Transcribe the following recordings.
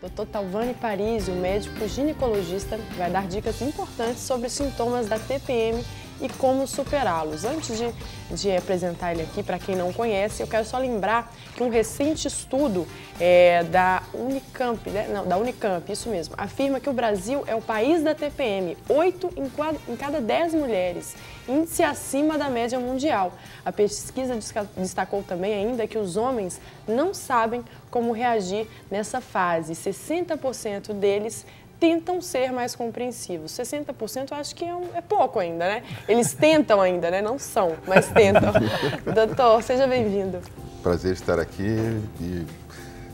Dr. Talvani Parisi, o médico ginecologista, vai dar dicas importantes sobre os sintomas da TPM e como superá-los. Antes de apresentar ele aqui, para quem não conhece, eu quero só lembrar que um recente estudo da Unicamp, da Unicamp, isso mesmo, afirma que o Brasil é o país da TPM, 8 em cada 10 mulheres, índice acima da média mundial. A pesquisa destacou também ainda que os homens não sabem como reagir nessa fase. 60% deles tentam ser mais compreensivos. 60% eu acho que é pouco ainda, né? Eles tentam ainda, né? Não são, mas tentam. Doutor, seja bem-vindo. Prazer estar aqui e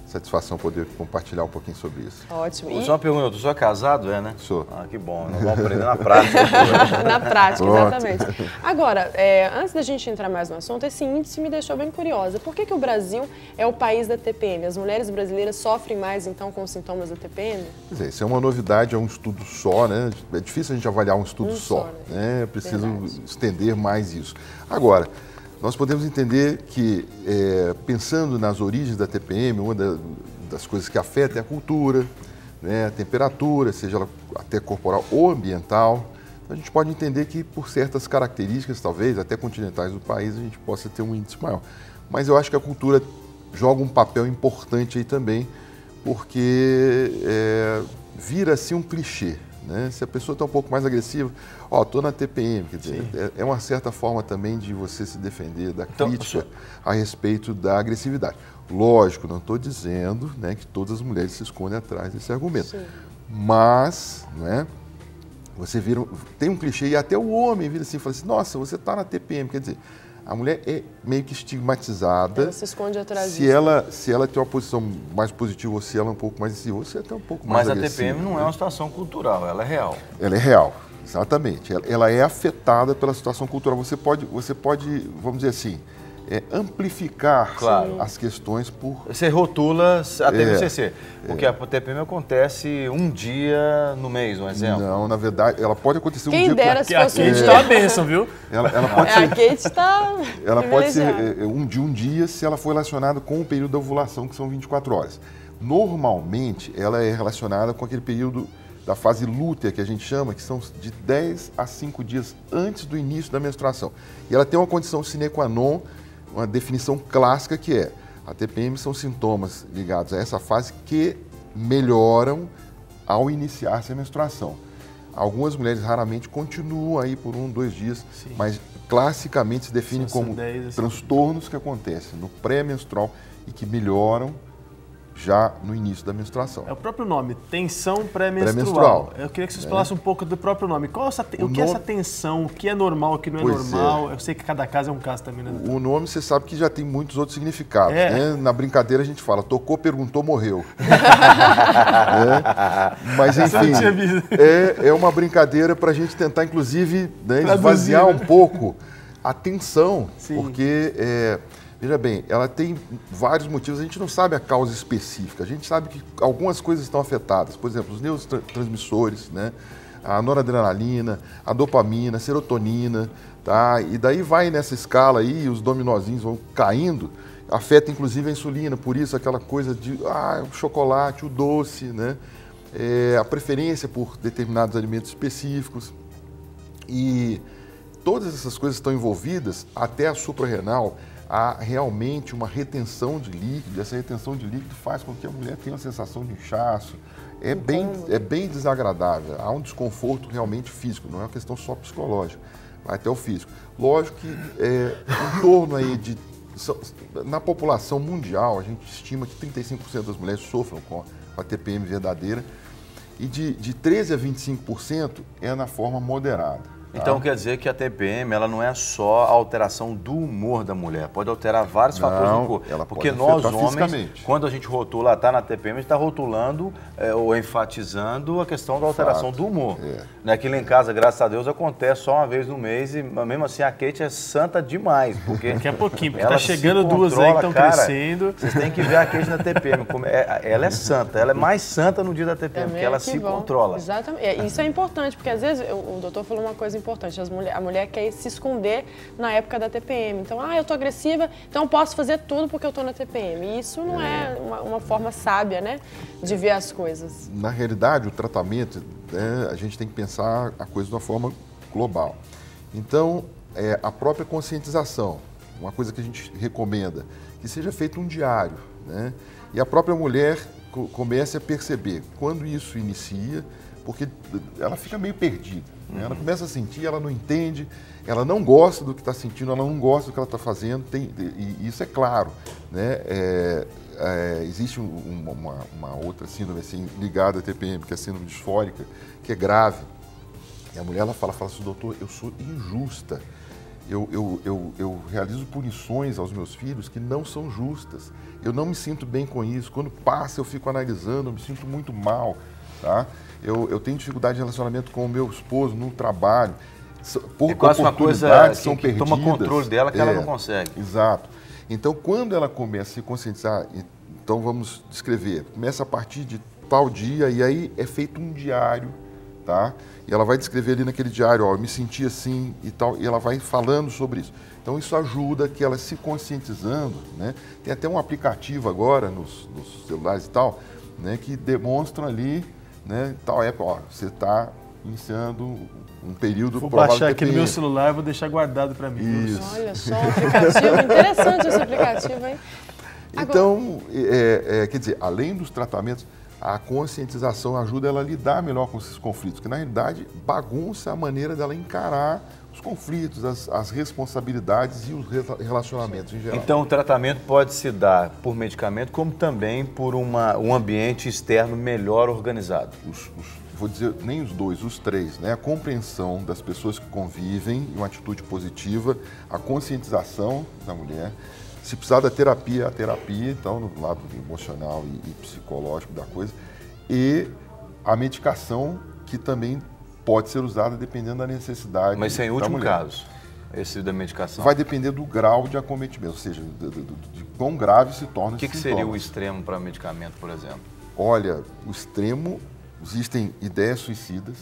satisfação poder compartilhar um pouquinho sobre isso. Ótimo. Só uma pergunta, tu só é casado, né? Sou. Ah, que bom, nós vamos aprender na prática. Na prática, exatamente. Agora, antes da gente entrar mais no assunto, esse índice me deixou bem curiosa. Por que o Brasil é o país da TPM? As mulheres brasileiras sofrem mais, então, com os sintomas da TPM? Quer dizer, isso é uma novidade, é um estudo só, né? É difícil a gente avaliar um estudo só, né? É preciso estender mais isso. Agora, nós podemos entender que, pensando nas origens da TPM, uma das coisas que afeta é a cultura, né, a temperatura, seja ela até corporal ou ambiental. A gente pode entender que, por certas características, talvez, até continentais do país, a gente possa ter um índice maior. Mas eu acho que a cultura joga um papel importante aí também, porque vira assim um clichê. Né? Se a pessoa está um pouco mais agressiva, estou na TPM, quer dizer, é uma certa forma também de você se defender da crítica a respeito da agressividade. Lógico, não estou dizendo, né, que todas as mulheres se escondem atrás desse argumento, mas, né, você vira, tem um clichê e até o homem vira assim e fala assim, nossa, você está na TPM, quer dizer, a mulher é meio que estigmatizada. Ela se esconde atrás disso. Se ela tem uma posição mais positiva ou se ela é um pouco mais agressiva, você é até um pouco mais agressiva. Mas a TPM não é uma situação cultural, ela é real. Ela é real, exatamente. Ela é afetada pela situação cultural. Você pode, vamos dizer assim, amplificar as questões por... Você rotula a TPM-CC, porque a TPM acontece um dia no mês, um exemplo. Não, na verdade, ela pode acontecer Quem um dia... dera se fosse a Kate está a bênção, viu? Ela pode ser, a Kate está ela pode ser um dia se ela for relacionada com o período da ovulação, que são 24 horas. Normalmente, ela é relacionada com aquele período da fase lútea, que a gente chama, que são de 10 a 5 dias antes do início da menstruação. E ela tem uma condição sine qua non, uma definição clássica que é: a TPM são sintomas ligados a essa fase que melhoram ao iniciar-se a menstruação. Algumas mulheres raramente continuam aí por 1, 2 dias, mas classicamente se define como transtornos que acontecem no pré-menstrual e que melhoram já no início da menstruação. É o próprio nome, tensão pré-menstrual. Eu queria que vocês falassem um pouco do próprio nome. O que é essa tensão? O que é normal, o que não é normal? Eu sei que cada caso é um caso também, né? O nome, você sabe que já tem muitos outros significados. Né? Na brincadeira a gente fala, tocou, perguntou, morreu. Mas enfim, é uma brincadeira para a gente tentar, inclusive, né, esvaziar um pouco a tensão, porque... Veja bem, ela tem vários motivos, a gente não sabe a causa específica, a gente sabe que algumas coisas estão afetadas, por exemplo, os neurotransmissores, né? A noradrenalina, a dopamina, a serotonina, tá? E daí vai nessa escala aí, os dominozinhos vão caindo, afeta inclusive a insulina, por isso aquela coisa de o chocolate, o doce, né? A preferência por determinados alimentos específicos. E todas essas coisas estão envolvidas, até a suprarrenal, há realmente uma retenção de líquido, e essa retenção de líquido faz com que a mulher tenha uma sensação de inchaço. É bem desagradável, há um desconforto realmente físico, não é uma questão só psicológica, vai até o físico. Lógico que em torno aí de... Na população mundial, a gente estima que 35% das mulheres sofram com a TPM verdadeira, e de 13% a 25% é na forma moderada. Então quer dizer que a TPM ela não é só a alteração do humor da mulher, pode alterar vários fatores do corpo. Porque nós homens, quando a gente rotula, está na TPM, a gente está rotulando ou enfatizando a questão da alteração do humor. Aqui lá em casa, graças a Deus, acontece só uma vez no mês e mesmo assim a Kate é santa demais. Porque daqui a pouquinho, porque está chegando duas aí que estão crescendo. Vocês têm que ver a Kate na TPM. Ela é santa, ela é mais santa no dia da TPM, porque ela se controla. Exatamente. Isso é importante, porque às vezes o doutor falou uma coisa importante. importante. A mulher quer se esconder na época da TPM. Então, eu tô agressiva, então eu posso fazer tudo porque eu tô na TPM. E isso não é uma forma sábia, né, de ver as coisas. Na realidade, o tratamento, a gente tem que pensar a coisa de uma forma global. Então, a própria conscientização, uma coisa que a gente recomenda, que seja feito um diário, né? E a própria mulher comece a perceber quando isso inicia, porque ela fica meio perdida, né? Ela começa a sentir, ela não entende, ela não gosta do que está sentindo, ela não gosta do que ela está fazendo, e isso é claro, né? Existe uma outra síndrome assim, ligada à TPM, que é a síndrome disfórica, que é grave. E a mulher ela fala assim, doutor, eu sou injusta. Eu realizo punições aos meus filhos que não são justas. Eu não me sinto bem com isso. Quando passa, eu fico analisando, eu me sinto muito mal. Tá? Eu tenho dificuldade de relacionamento com o meu esposo no trabalho. Por quase uma coisa que toma controle dela que ela não consegue. Exato. Então, quando ela começa a se conscientizar, então vamos descrever, começa a partir de tal dia e aí é feito um diário, tá? E ela vai descrever ali naquele diário, eu me senti assim e tal, e ela vai falando sobre isso. Então isso ajuda que ela se conscientizando, né? Tem até um aplicativo agora nos celulares e tal, né? Que demonstram ali, né? Tal época, você está iniciando um período provável. Vou baixar aqui no meu celular, vou deixar guardado para mim. Isso. Olha só, o aplicativo, interessante esse aplicativo, hein? Então, quer dizer, além dos tratamentos, a conscientização ajuda ela a lidar melhor com esses conflitos, que na realidade bagunça a maneira dela encarar os conflitos, as responsabilidades e os relacionamentos em geral. Então o tratamento pode se dar por medicamento, como também por um ambiente externo melhor organizado. Vou dizer, nem os dois, os três, né? A compreensão das pessoas que convivem, uma atitude positiva, a conscientização da mulher. Se precisar da terapia, a terapia, então, no lado emocional e psicológico da coisa. E a medicação, que também pode ser usada dependendo da necessidade. Mas sem último caso, esse da medicação? Vai depender do grau de acometimento, ou seja, de quão grave se torna esse sintoma. O que seria o extremo para medicamento, por exemplo? Olha, o extremo, existem ideias suicidas,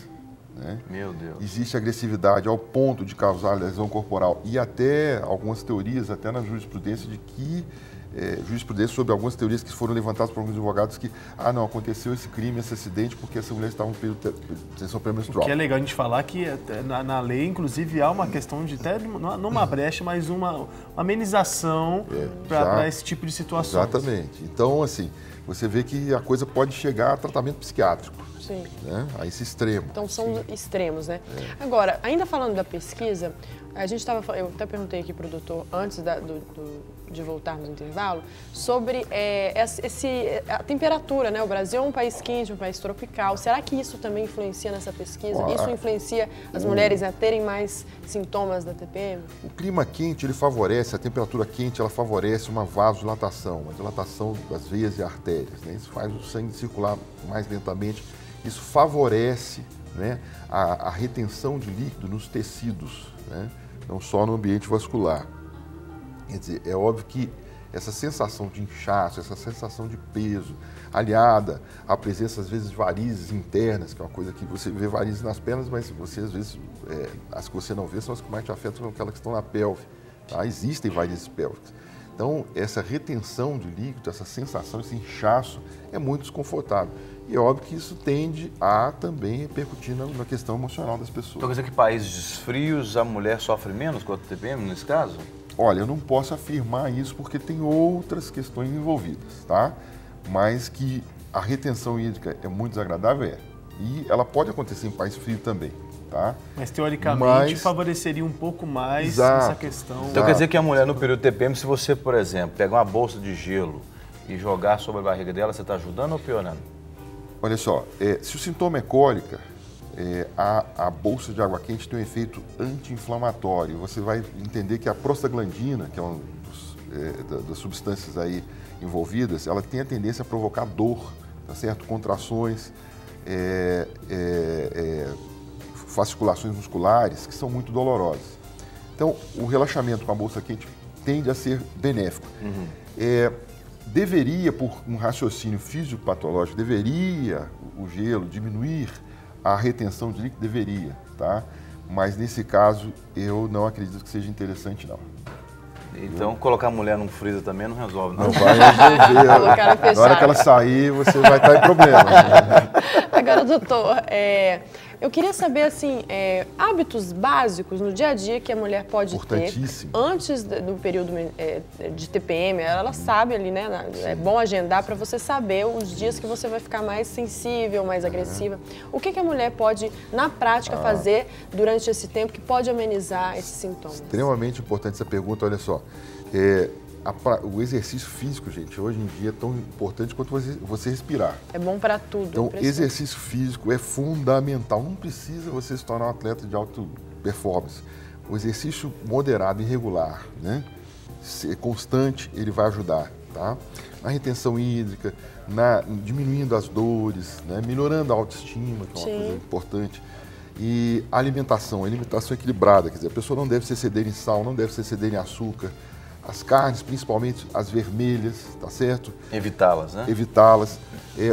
né? Meu Deus. Existe agressividade ao ponto de causar lesão corporal e até algumas teorias, até na jurisprudência, de que jurisprudência sobre algumas teorias que foram levantadas por alguns advogados que, não, aconteceu esse crime, esse acidente, porque essa mulher estava no período de tensão pré-menstrual. O que é legal a gente falar que na lei, inclusive, há uma questão de até, não uma brecha, mas uma amenização para esse tipo de situação. Exatamente. Então, assim, você vê que a coisa pode chegar a tratamento psiquiátrico. Sim. Né? A esse extremo. Então são extremos, né? Agora, ainda falando da pesquisa, eu até perguntei aqui para o doutor, antes de voltarmos no intervalo, sobre a temperatura, né? O Brasil é um país quente, um país tropical. Será que isso também influencia nessa pesquisa? Isso influencia as mulheres a terem mais sintomas da TPM? O clima quente, ele favorece, a temperatura quente, ela favorece uma vasodilatação, uma dilatação das veias e artérias, né? Isso faz o sangue circular mais lentamente. Isso favorece, né, a retenção de líquido nos tecidos, né, não só no ambiente vascular. Quer dizer, é óbvio que essa sensação de inchaço, essa sensação de peso, aliada à presença, às vezes, de varizes internas, que é uma coisa que você vê varizes nas pernas, mas você, às vezes, as que você não vê são as que mais te afetam, são aquelas que estão na pelve. Tá? Existem varizes pélvicas. Então, essa retenção de líquido, essa sensação, esse inchaço, é muito desconfortável. E é óbvio que isso tende a também repercutir na questão emocional das pessoas. Então quer dizer que em países frios a mulher sofre menos com a TPM nesse caso? Olha, eu não posso afirmar isso porque tem outras questões envolvidas, tá? Mas que a retenção hídrica é muito desagradável, e ela pode acontecer em país frio também, tá? Mas teoricamente favoreceria um pouco mais essa questão. Então quer dizer que a mulher no período TPM, se você, por exemplo, pegar uma bolsa de gelo e jogar sobre a barriga dela, você está ajudando ou piorando? Olha só, se o sintoma é cólica, a bolsa de água quente tem um efeito anti-inflamatório. Você vai entender que a prostaglandina, que é uma das substâncias aí envolvidas, ela tem a tendência a provocar dor, tá certo? Contrações, fasciculações musculares, que são muito dolorosas. Então, o relaxamento com a bolsa quente tende a ser benéfico. Deveria, por um raciocínio fisiopatológico, deveria o gelo diminuir a retenção de líquido? Deveria, tá? mas nesse caso eu não acredito que seja interessante, não. Então, colocar a mulher num freezer também não resolve, não? Não vai resolver. Na hora que ela sair, você vai estar em problema. Agora, doutor, eu queria saber, assim, hábitos básicos no dia a dia que a mulher pode ter antes do período de TPM. Ela sabe ali, né? É bom agendar para você saber os dias que você vai ficar mais sensível, mais agressiva. O que a mulher pode, na prática, fazer durante esse tempo que pode amenizar esses sintomas? Extremamente importante essa pergunta, olha só. O exercício físico, gente, hoje em dia é tão importante quanto você respirar. É bom para tudo. Então, exercício físico é fundamental. Não precisa você se tornar um atleta de alta performance. O exercício moderado e regular, né? Constante, ele vai ajudar, tá? Na retenção hídrica, diminuindo as dores, né? Melhorando a autoestima, que é uma coisa importante. E a alimentação equilibrada, quer dizer, a pessoa não deve se exceder em sal, não deve se exceder em açúcar. As carnes, principalmente as vermelhas, tá certo? Evitá-las, né? Evitá-las.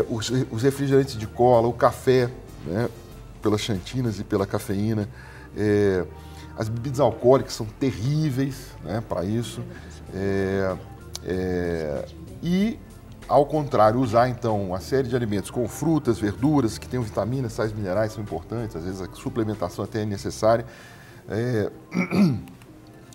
Os refrigerantes de cola, o café, né? Pelas xantinas e pela cafeína. As bebidas alcoólicas são terríveis, né? Para isso. E, ao contrário, usar, então, uma série de alimentos com frutas, verduras, que tenham vitaminas, sais minerais, são importantes. Às vezes a suplementação até é necessária.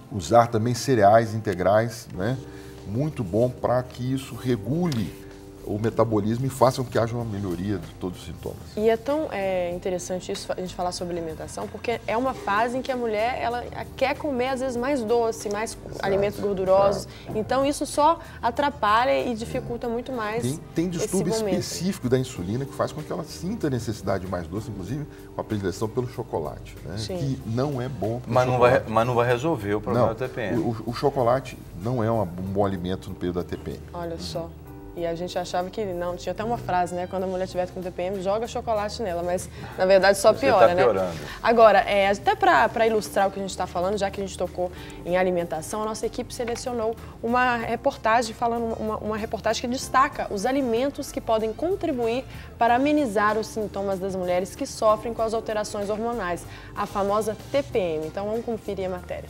Usar também cereais integrais, né? Muito bom para que isso regule o metabolismo e faça com que haja uma melhoria de todos os sintomas. E é tão interessante isso, a gente falar sobre alimentação, porque é uma fase em que a mulher ela quer comer, às vezes, mais doce, mais alimentos gordurosos. Então, isso só atrapalha e dificulta muito mais Tem distúrbio específico da insulina que faz com que ela sinta a necessidade de mais doce, inclusive com a predileção pelo chocolate, né? Que não é bom para o chocolate. Mas não vai resolver o problema da TPM. O chocolate não é um bom alimento no período da TPM. Olha só. E a gente achava que não, tinha até uma frase, né? Quando a mulher estiver com TPM, joga chocolate nela, mas na verdade só piora, né? Agora, até para ilustrar o que a gente está falando, já que a gente tocou em alimentação, a nossa equipe selecionou uma reportagem uma reportagem que destaca os alimentos que podem contribuir para amenizar os sintomas das mulheres que sofrem com as alterações hormonais, a famosa TPM. Então vamos conferir a matéria.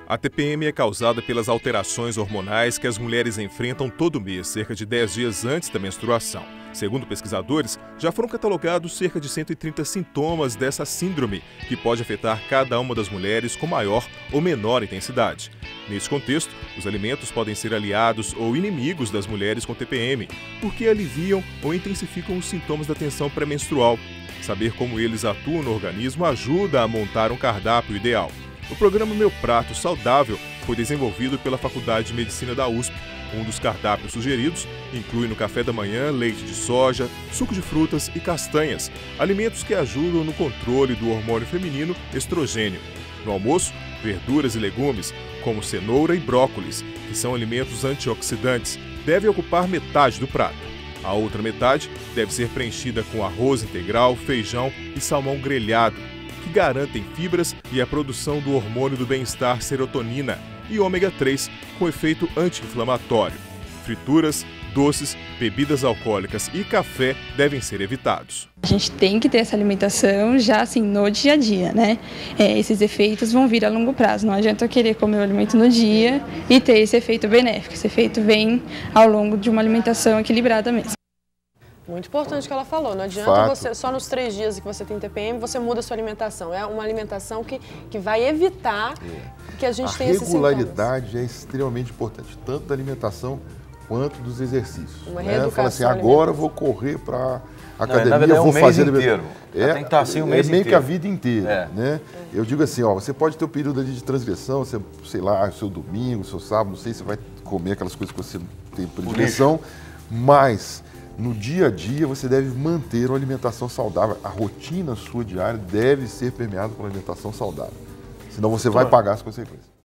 A TPM é causada pelas alterações hormonais que as mulheres enfrentam todo mês, cerca de 10 dias antes da menstruação. Segundo pesquisadores, já foram catalogados cerca de 130 sintomas dessa síndrome, que pode afetar cada uma das mulheres com maior ou menor intensidade. Nesse contexto, os alimentos podem ser aliados ou inimigos das mulheres com TPM, porque aliviam ou intensificam os sintomas da tensão pré-menstrual. Saber como eles atuam no organismo ajuda a montar um cardápio ideal. O programa Meu Prato Saudável foi desenvolvido pela Faculdade de Medicina da USP. Um dos cardápios sugeridos inclui no café da manhã leite de soja, suco de frutas e castanhas, alimentos que ajudam no controle do hormônio feminino estrogênio. No almoço, verduras e legumes, como cenoura e brócolis, que são alimentos antioxidantes, devem ocupar metade do prato. A outra metade deve ser preenchida com arroz integral, feijão e salmão grelhado, que garantem fibras e a produção do hormônio do bem-estar serotonina e ômega 3 com efeito anti-inflamatório. Frituras, doces, bebidas alcoólicas e café devem ser evitados. A gente tem que ter essa alimentação já assim no dia a dia, né? Esses efeitos vão vir a longo prazo. Não adianta eu querer comer o alimento no dia e ter esse efeito benéfico. Esse efeito vem ao longo de uma alimentação equilibrada mesmo. Muito importante o que ela falou, não adianta você, só nos 3 dias que você tem TPM, você muda a sua alimentação. É uma alimentação que vai evitar que a gente tenha esses sintomas. A regularidade é extremamente importante, tanto da alimentação quanto dos exercícios. Uma reeducação. Fala assim, agora eu vou correr para a academia, na verdade, eu vou fazer... inteiro. Tem que estar assim o mês meio inteiro. que a vida inteira, né? Eu digo assim, você pode ter um período ali de transgressão, você, sei lá, o seu domingo, o seu sábado, não sei se você vai comer aquelas coisas que você tem predileção, mas... No dia a dia, você deve manter uma alimentação saudável. A rotina sua diária deve ser permeada por uma alimentação saudável. Senão você vai pagar as consequências.